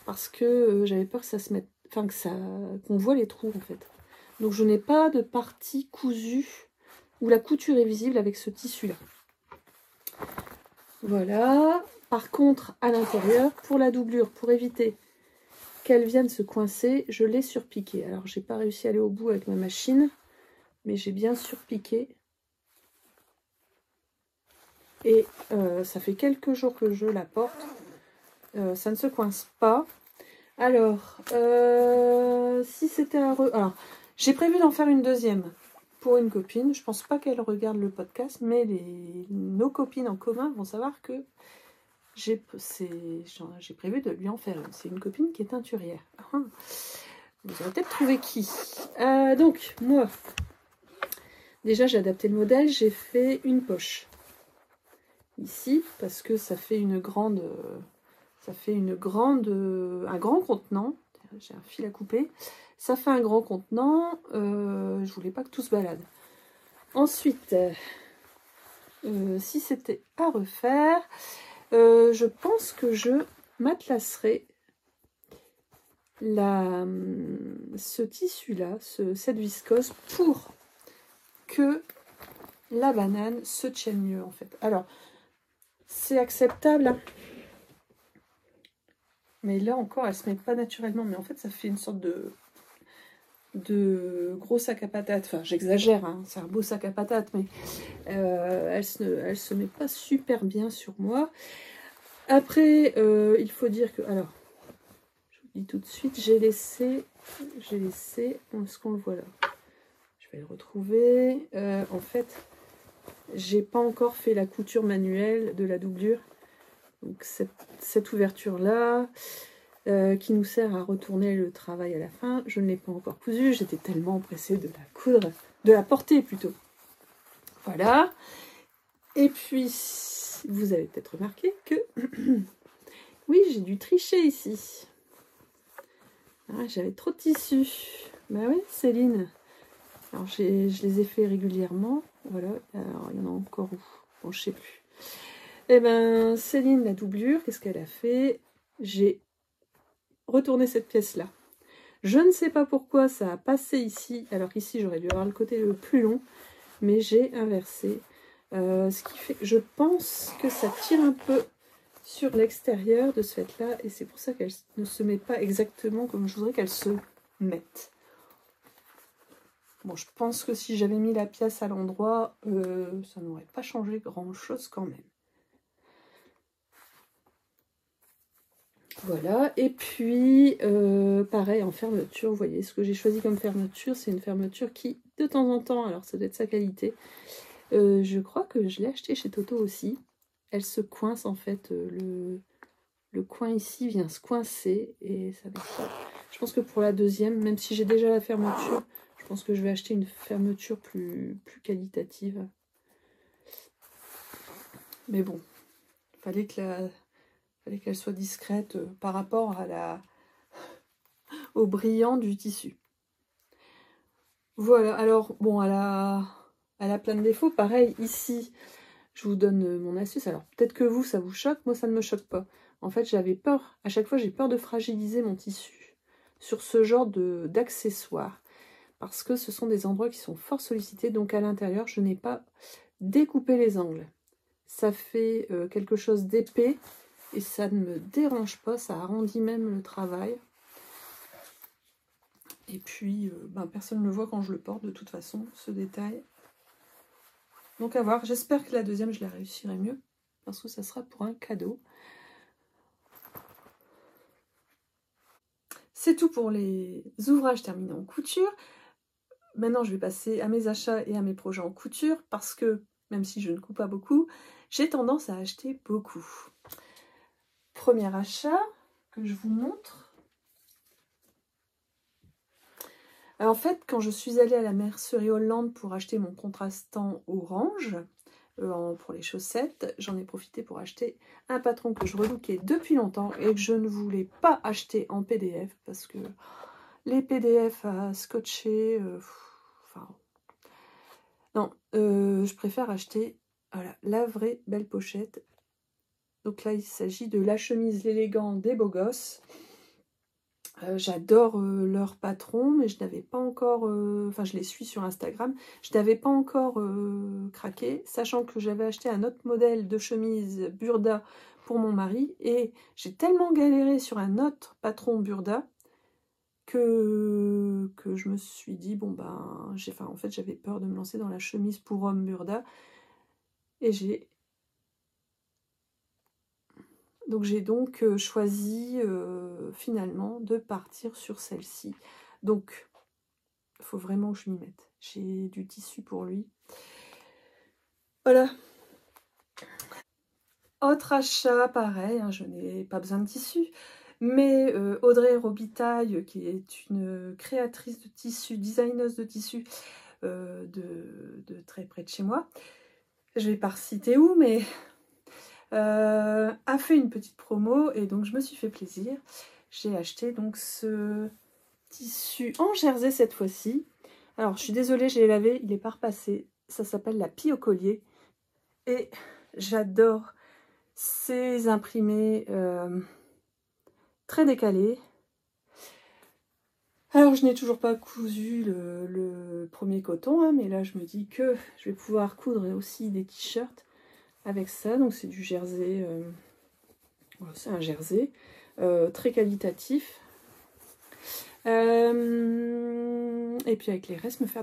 parce que j'avais peur que ça se mette, enfin qu'on voit les trous en fait. Donc je n'ai pas de partie cousue où la couture est visible avec ce tissu-là. Voilà. Par contre, à l'intérieur, pour la doublure, pour éviter qu'elle vienne se coincer, je l'ai surpiqué. Alors, j'ai pas réussi à aller au bout avec ma machine, mais j'ai bien surpiqué. Et ça fait quelques jours que je la porte. Ça ne se coince pas. Alors, si c'était un... Alors, j'ai prévu d'en faire une deuxième pour une copine. Je pense pas qu'elle regarde le podcast, mais nos copines en commun vont savoir que j'ai prévu de lui en faire une. C'est une copine qui est teinturière. Vous aurez peut-être trouvé qui. Donc, moi, déjà, j'ai adapté le modèle. J'ai fait une poche ici, parce que ça fait un grand contenant. J'ai un fil à couper. Ça fait un grand contenant. Je voulais pas que tout se balade. Ensuite, si c'était à refaire, je pense que je matelacerai ce tissu-là, cette viscose, pour que la banane se tienne mieux en fait. Alors, c'est acceptable, hein. Mais là encore, elle se met pas naturellement. Mais en fait, ça fait une sorte de gros sac à patates. Enfin, j'exagère, hein, c'est un beau sac à patates, mais elle se met pas super bien sur moi. Après, il faut dire que... Alors, je vous dis tout de suite, j'ai laissé... Est-ce qu'on le voit là? Je vais le retrouver. En fait, j'ai pas encore fait la couture manuelle de la doublure. Donc cette ouverture-là, qui nous sert à retourner le travail à la fin, je ne l'ai pas encore cousue. J'étais tellement pressée de la coudre, de la porter plutôt. Voilà. Et puis, vous avez peut-être remarqué que... oui, j'ai dû tricher ici. Ah, j'avais trop de tissu. Bah oui, Céline. Alors, je les ai fait régulièrement. Voilà. Alors, il y en a encore où? Bon, je sais plus. Eh ben, Céline, la doublure, qu'est-ce qu'elle a fait? J'ai retourné cette pièce-là. Je ne sais pas pourquoi ça a passé ici, alors qu'ici, j'aurais dû avoir le côté le plus long, mais j'ai inversé. Ce qui fait que je pense que ça tire un peu sur l'extérieur de ce fait-là, et c'est pour ça qu'elle ne se met pas exactement comme je voudrais qu'elle se mette. Bon, je pense que si j'avais mis la pièce à l'endroit, ça n'aurait pas changé grand-chose quand même. Voilà, et puis pareil en fermeture, vous voyez ce que j'ai choisi comme fermeture, c'est une fermeture qui de temps en temps, alors ça doit être sa qualité, je crois que je l'ai acheté chez Toto aussi, elle se coince en fait, le coin ici vient se coincer et ça va pas. Je pense que pour la deuxième, même si j'ai déjà la fermeture, je pense que je vais acheter une fermeture plus qualitative. Mais bon, fallait qu'elle soit discrète par rapport au brillant du tissu. Voilà, alors bon, elle a plein de défauts. Pareil, ici, je vous donne mon astuce. Alors peut-être que vous, ça vous choque, moi ça ne me choque pas. En fait, j'avais peur, à chaque fois j'ai peur de fragiliser mon tissu sur ce genre d'accessoires. Parce que ce sont des endroits qui sont fort sollicités, donc à l'intérieur, je n'ai pas découpé les angles. Ça fait quelque chose d'épais et ça ne me dérange pas, ça arrondit même le travail. Et puis, personne ne le voit quand je le porte de toute façon, ce détail. Donc à voir, j'espère que la deuxième, je la réussirai mieux, parce que ça sera pour un cadeau. C'est tout pour les ouvrages terminés en couture. Maintenant, je vais passer à mes achats et à mes projets en couture, parce que, même si je ne couds pas beaucoup, j'ai tendance à acheter beaucoup. premier achat que je vous montre. Alors, en fait, quand je suis allée à la mercerie Hollande pour acheter mon contrastant orange pour les chaussettes, j'en ai profité pour acheter un patron que je relookais depuis longtemps et que je ne voulais pas acheter en PDF parce que les PDF à scotcher, enfin, non, je préfère acheter voilà, la vraie belle pochette. Donc là, il s'agit de la chemise l'élégant des beaux gosses. J'adore leur patron, mais je n'avais pas encore... Enfin, je les suis sur Instagram. Je n'avais pas encore craqué, sachant que j'avais acheté un autre modèle de chemise Burda pour mon mari. Et j'ai tellement galéré sur un autre patron Burda que je me suis dit, bon ben... en fait, j'avais peur de me lancer dans la chemise pour homme Burda. Et j'ai... Donc j'ai donc choisi finalement de partir sur celle-ci. Donc il faut vraiment que je m'y mette. J'ai du tissu pour lui. Voilà. Autre achat, pareil, hein, je n'ai pas besoin de tissu. Mais Audrey Robitaille, qui est une créatrice de tissu, designeuse de tissu de très près de chez moi, je ne vais pas citer où, mais a fait une petite promo et donc je me suis fait plaisir. J'ai acheté donc ce tissu en jersey cette fois-ci. Alors je suis désolée, je l'ai lavé, il n'est pas repassé. Ça s'appelle la pie au collier. Et j'adore ces imprimés très décalés. Alors je n'ai toujours pas cousu le premier coton, hein, mais là je me dis que je vais pouvoir coudre aussi des t-shirts avec ça. Donc c'est du jersey, voilà, c'est un jersey très qualitatif. Et puis avec les restes, me faire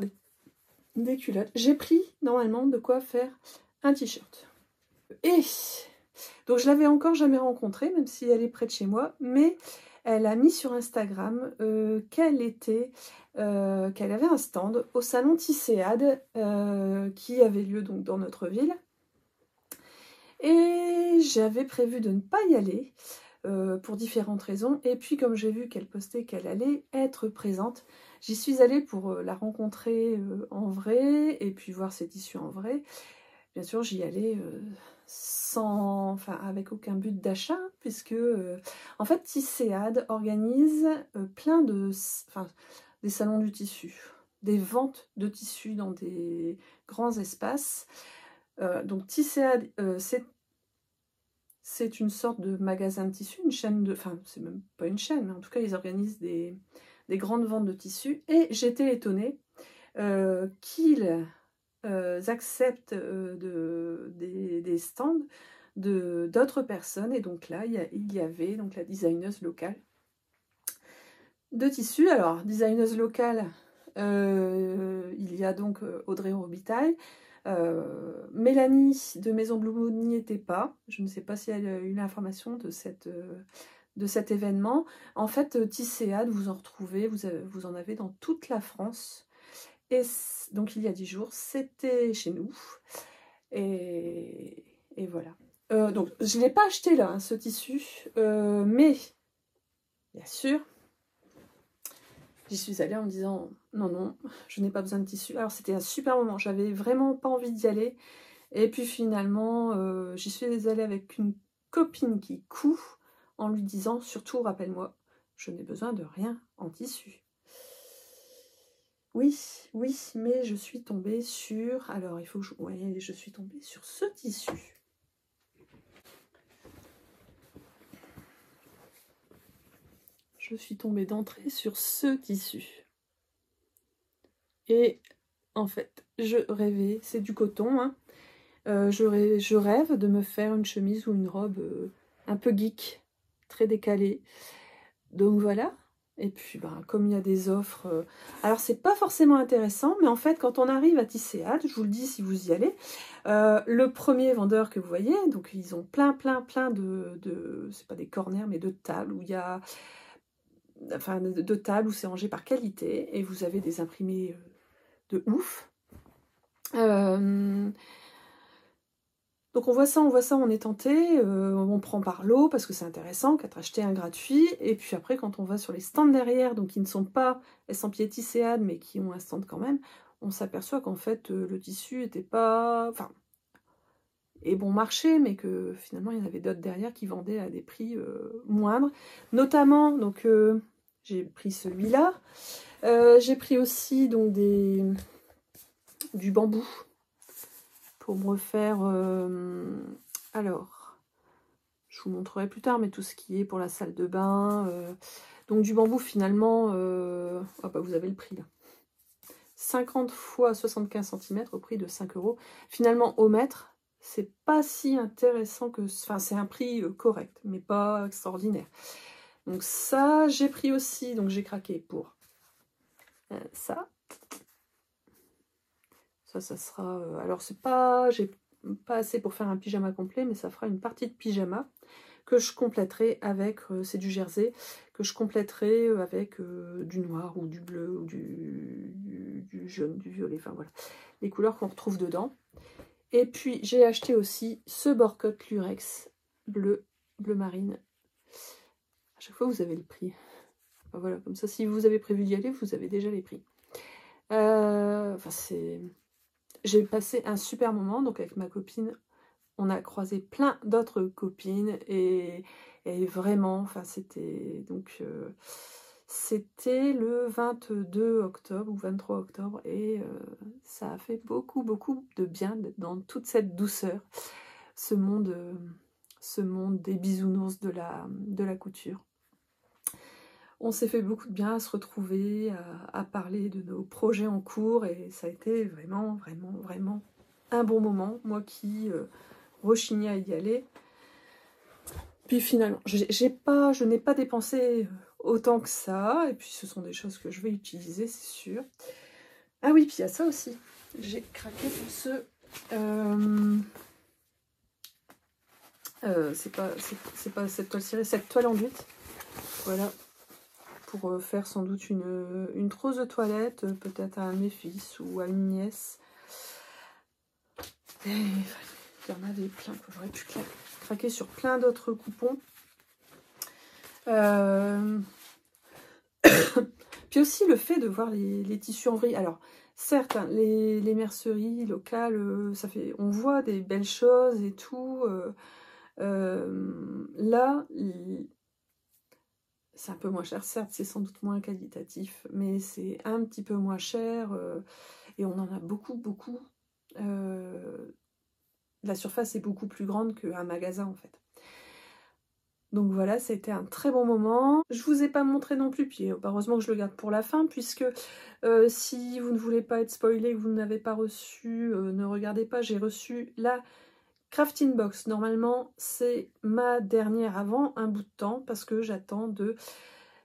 des culottes. J'ai pris normalement de quoi faire un t-shirt. Et donc je l'avais encore jamais rencontrée, même si elle est près de chez moi, mais elle a mis sur Instagram qu'elle avait un stand au salon Tisséade qui avait lieu donc dans notre ville. Et j'avais prévu de ne pas y aller pour différentes raisons. Et puis comme j'ai vu qu'elle postait qu'elle allait être présente, j'y suis allée pour la rencontrer en vrai et puis voir ses tissus en vrai. Bien sûr, j'y allais avec aucun but d'achat, puisque en fait Tisséade organise plein de des salons du tissu, des ventes de tissus dans des grands espaces. Donc Tisséade, c'est une sorte de magasin de tissus, une chaîne de... Enfin, c'est même pas une chaîne, mais en tout cas, ils organisent des grandes ventes de tissus. Et j'étais étonnée qu'ils acceptent des stands d'autres personnes. Et donc là, il y avait donc la designeuse locale de tissus. Alors, designeuse locale, il y a donc Audrey Robitaille. Mélanie de Maison Blue Moon n'y était pas. Je ne sais pas si elle a eu l'information de cet événement. En fait, Tisséade, vous en retrouvez, vous en avez dans toute la France. Et donc il y a 10 jours, c'était chez nous. Et voilà. Donc je ne l'ai pas acheté là, hein, ce tissu. Mais, bien sûr, j'y suis allée en me disant non, non, je n'ai pas besoin de tissu. Alors c'était un super moment, j'avais vraiment pas envie d'y aller. Et puis finalement, j'y suis allée avec une copine qui coud en lui disant surtout rappelle-moi, je n'ai besoin de rien en tissu. Oui, oui, mais je suis tombée sur... Alors il faut que je... Ouais, je suis tombée sur ce tissu. Je suis tombée d'entrée sur ce tissu. Et en fait, je rêvais, c'est du coton, hein. Je rêve de me faire une chemise ou une robe un peu geek, très décalée. Donc voilà. Et puis, ben, comme il y a des offres... alors, c'est pas forcément intéressant, mais en fait, quand on arrive à Tisséade, je vous le dis si vous y allez, le premier vendeur que vous voyez, donc ils ont plein de c'est pas des corners, mais de tables où il y a... Enfin, de tables où c'est rangé par qualité, et vous avez des imprimés de ouf. Donc Donc on voit ça, on est tenté, on prend par lot parce que c'est intéressant, qu'à acheter un gratuit, et puis après quand on va sur les stands derrière, donc qui ne sont pas Estampillé Tisséade, mais qui ont un stand quand même, on s'aperçoit qu'en fait le tissu était pas... Enfin, est bon marché, mais que finalement il y en avait d'autres derrière qui vendaient à des prix moindres. Notamment, donc j'ai pris celui-là, j'ai pris aussi donc du bambou, pour me refaire... alors, je vous montrerai plus tard, mais tout ce qui est pour la salle de bain. Donc du bambou, finalement, ah bah vous avez le prix là. 50 x 75 cm au prix de 5 €. Finalement, au mètre, c'est pas si intéressant que... Enfin, c'est un prix correct, mais pas extraordinaire. Donc ça, j'ai pris aussi, donc j'ai craqué pour ça. Ça sera... alors, c'est pas... J'ai pas assez pour faire un pyjama complet, mais ça fera une partie de pyjama que je compléterai avec, c'est du jersey, que je compléterai avec du noir ou du bleu ou du jaune, du violet, enfin voilà, les couleurs qu'on retrouve dedans. Et puis j'ai acheté aussi ce bord-cotte lurex bleu marine. À chaque fois vous avez le prix. Enfin, voilà, comme ça si vous avez prévu d'y aller, vous avez déjà les prix. Enfin c'est... J'ai passé un super moment, donc avec ma copine, on a croisé plein d'autres copines et vraiment, enfin c'était donc c'était le 22 octobre ou 23 octobre et ça a fait beaucoup de bien d'être dans toute cette douceur, ce monde des bisounours de la couture. On s'est fait beaucoup de bien à se retrouver, à parler de nos projets en cours et ça a été vraiment un bon moment. Moi qui rechignais à y aller. Puis finalement, je n'ai pas dépensé autant que ça. Et puis ce sont des choses que je vais utiliser, c'est sûr. Ah oui, puis il y a ça aussi. J'ai craqué pour ce... c'est pas cette toile cirée, cette toile enduite. Voilà. Pour faire sans doute une trousse de toilette, peut-être à un de mes fils ou à une nièce. Et il y en avait plein que j'aurais pu craquer sur plein d'autres coupons. Puis aussi le fait de voir les tissus en vrille. Alors certes, hein, les merceries locales, on voit des belles choses et tout. Là, c'est un peu moins cher, certes, c'est sans doute moins qualitatif, mais c'est un petit peu moins cher et on en a beaucoup. La surface est beaucoup plus grande qu'un magasin en fait. Donc voilà, ça a été un très bon moment. Je vous ai pas montré non plus, puis heureusement que je le garde pour la fin, puisque si vous ne voulez pas être spoilé, que vous n'avez pas reçu, ne regardez pas, j'ai reçu la crafting box. Normalement, c'est ma dernière avant un bout de temps, parce que j'attends de...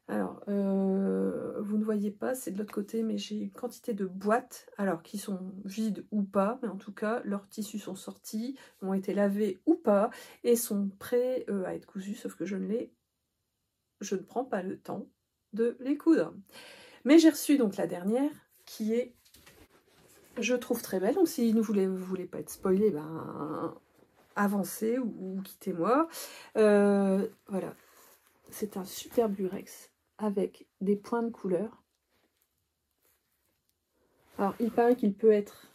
Alors, vous ne voyez pas, c'est de l'autre côté, mais j'ai une quantité de boîtes, alors qui sont vides ou pas, mais en tout cas, leurs tissus sont sortis, ont été lavés ou pas, et sont prêts à être cousus, sauf que je ne prends pas le temps de les coudre. Mais j'ai reçu donc la dernière, qui est, je trouve très belle, donc si vous voulez pas être spoilé, ben, avancez ou quittez-moi. Voilà, c'est un superbe lurex avec des points de couleur. Alors, il paraît qu'il peut être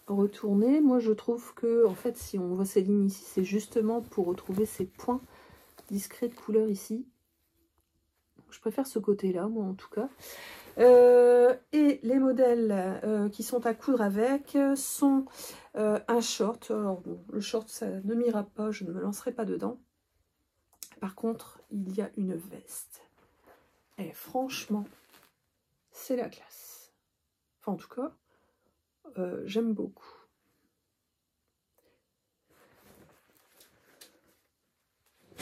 retourné. Moi, je trouve que, en fait, si on voit ces lignes ici, c'est justement pour retrouver ces points discrets de couleur ici. Je préfère ce côté-là, moi, en tout cas. Et les modèles qui sont à coudre avec sont un short. Alors, bon, le short, ça ne m'ira pas, je ne me lancerai pas dedans. Par contre, il y a une veste. Et franchement, c'est la classe. Enfin, en tout cas, j'aime beaucoup.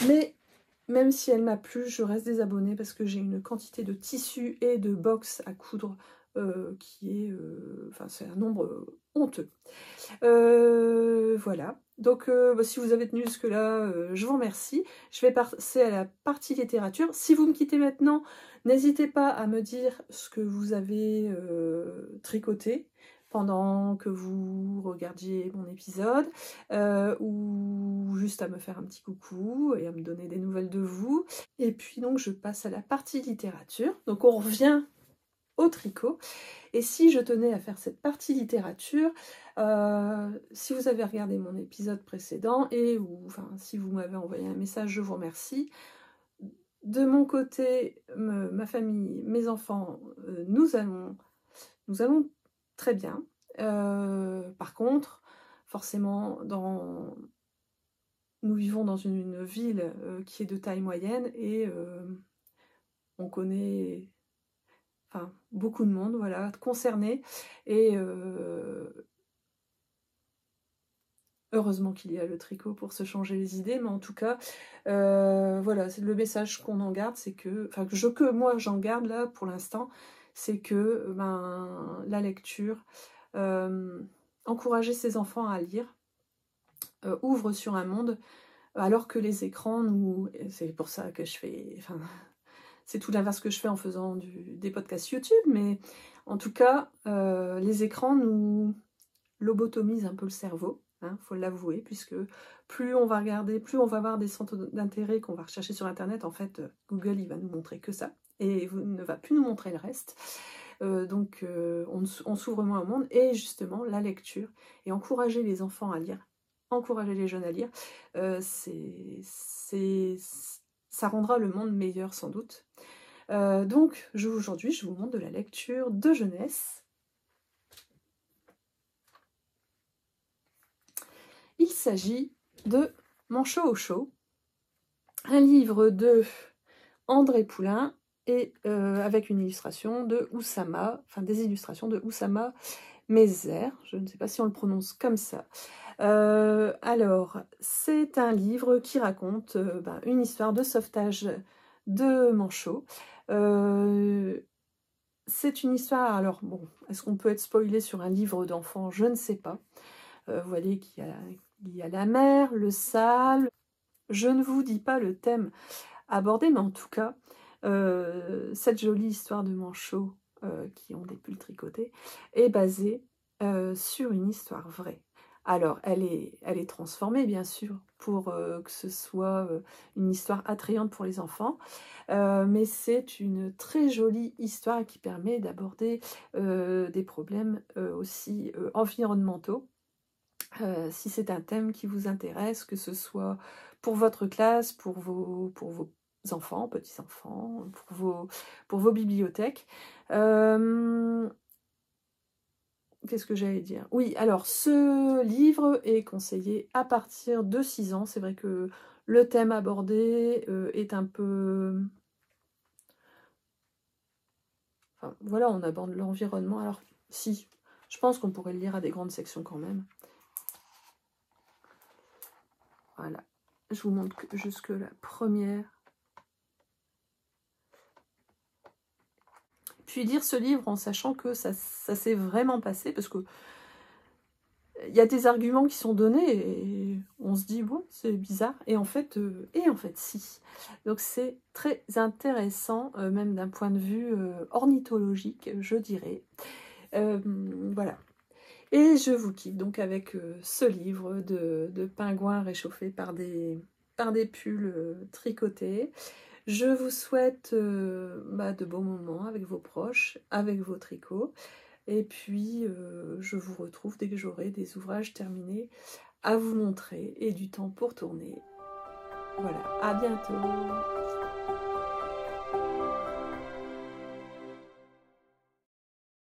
Mais même si elle m'a plu, je reste désabonnée parce que j'ai une quantité de tissus et de box à coudre qui est... Enfin, c'est un nombre honteux. Voilà. Donc, bah, si vous avez tenu jusque-là, je vous remercie. Je vais passer à la partie littérature. Si vous me quittez maintenant, n'hésitez pas à me dire ce que vous avez tricoté. pendant que vous regardiez mon épisode, ou juste à me faire un petit coucou et à me donner des nouvelles de vous. Et puis donc je passe à la partie littérature. Donc on revient au tricot. Et si je tenais à faire cette partie littérature, si vous avez regardé mon épisode précédent si vous m'avez envoyé un message, je vous remercie. De mon côté, ma famille, mes enfants, nous allons très bien. Par contre, forcément, nous vivons dans une ville qui est de taille moyenne et on connaît beaucoup de monde concerné. Et heureusement qu'il y a le tricot pour se changer les idées, mais en tout cas, voilà, c'est le message qu'on en garde, c'est que moi j'en garde là pour l'instant, c'est que la lecture, encourager ses enfants à lire, ouvre sur un monde, alors que les écrans c'est pour ça que je fais, c'est tout l'inverse que je fais en faisant des podcasts YouTube, mais en tout cas, les écrans nous lobotomisent un peu le cerveau, faut l'avouer, puisque plus on va regarder, plus on va avoir des centres d'intérêt qu'on va rechercher sur Internet, en fait, Google, il va nous montrer que ça, et il ne va plus nous montrer le reste. Donc, on s'ouvre moins au monde, et justement, la lecture, et encourager les enfants à lire, encourager les jeunes à lire, ça rendra le monde meilleur sans doute. Donc aujourd'hui je vous montre de la lecture de jeunesse. Il s'agit de Manchot au chaud, un livre de André Poulain et avec une illustration de Oussama, des illustrations de Oussama Mezer, je ne sais pas si on le prononce comme ça. Alors, c'est un livre qui raconte une histoire de sauvetage de Manchot. C'est une histoire, alors bon, est-ce qu'on peut être spoilé sur un livre d'enfant? Je ne sais pas. Vous voyez qu'il y a la mer, le sable. Je ne vous dis pas le thème abordé, mais en tout cas, cette jolie histoire de Manchot qui ont des pulls tricotés est basée sur une histoire vraie. Alors, elle est transformée, bien sûr, pour que ce soit une histoire attrayante pour les enfants, mais c'est une très jolie histoire qui permet d'aborder des problèmes aussi environnementaux. Si c'est un thème qui vous intéresse, que ce soit pour votre classe, pour vos enfants, petits-enfants, pour vos bibliothèques. Qu'est-ce que j'allais dire? Oui, alors ce livre est conseillé à partir de 6 ans. C'est vrai que le thème abordé est un peu... voilà, on aborde l'environnement. Alors, si, je pense qu'on pourrait le lire à des grandes sections quand même. Voilà, je vous montre jusque la première. Puis lire ce livre en sachant que ça s'est vraiment passé, parce que il y a des arguments qui sont donnés et on se dit bon, c'est bizarre, et en fait si. Donc c'est très intéressant, même d'un point de vue ornithologique, je dirais. Voilà. Et je vous quitte donc avec ce livre de pingouins réchauffés par des pulls tricotés. Je vous souhaite de bons moments avec vos proches, avec vos tricots. Et puis, je vous retrouve dès que j'aurai des ouvrages terminés à vous montrer et du temps pour tourner. Voilà, à bientôt!